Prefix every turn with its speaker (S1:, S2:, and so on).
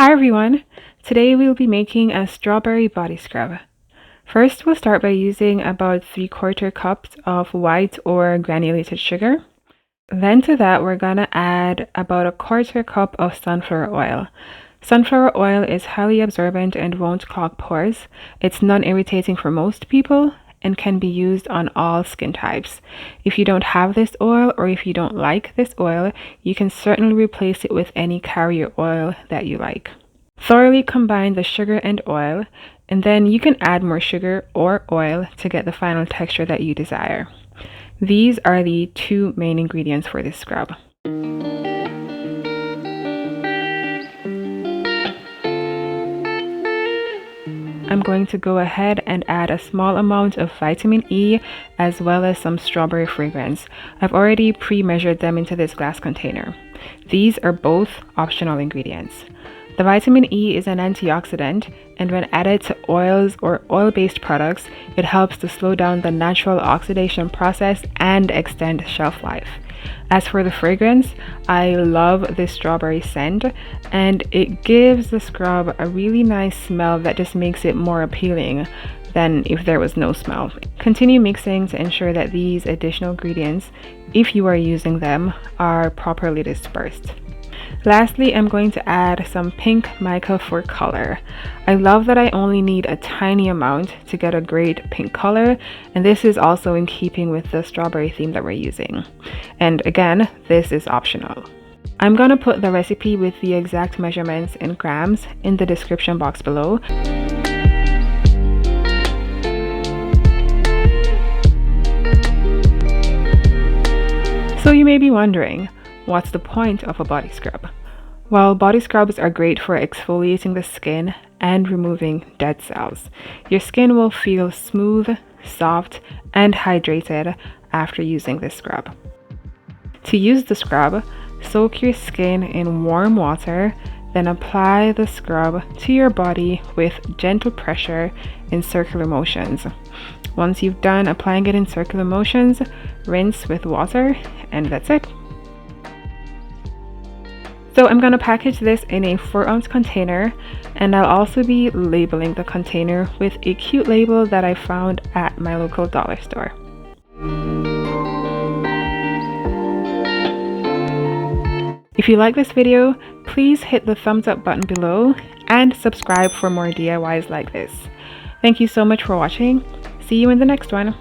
S1: Hi everyone! Today we'll be making a strawberry body scrub. First, we'll start by using about 3/4 cups of white or granulated sugar. Then to that, we're gonna add about 1/4 cup of sunflower oil. Sunflower oil is highly absorbent and won't clog pores. It's non-irritating for most people and can be used on all skin types. If you don't have this oil or if you don't like this oil, you can certainly replace it with any carrier oil that you like. Thoroughly combine the sugar and oil, and then you can add more sugar or oil to get the final texture that you desire. These are the two main ingredients for this scrub. I'm going to go ahead and add a small amount of vitamin E as well as some strawberry fragrance. I've already pre-measured them into this glass container. These are both optional ingredients. The vitamin E is an antioxidant, and when added to oils or oil-based products, it helps to slow down the natural oxidation process and extend shelf life. As for the fragrance, I love this strawberry scent, and it gives the scrub a really nice smell that just makes it more appealing than if there was no smell. Continue mixing to ensure that these additional ingredients, if you are using them, are properly dispersed. Lastly, I'm going to add some pink mica for color. I love that I only need a tiny amount to get a great pink color, and this is also in keeping with the strawberry theme that we're using. And again, this is optional. I'm gonna put the recipe with the exact measurements in grams in the description box below. So you may be wondering, what's the point of a body scrub? Well, body scrubs are great for exfoliating the skin and removing dead cells. Your skin will feel smooth, soft, and hydrated after using this scrub. To use the scrub, soak your skin in warm water, then apply the scrub to your body with gentle pressure in circular motions. Once you've done applying it in circular motions, rinse with water, and that's it. So I'm going to package this in a 4-ounce container, and I'll also be labeling the container with a cute label that I found at my local dollar store. If you like this video, please hit the thumbs up button below and subscribe for more DIYs like this. Thank you so much for watching. See you in the next one.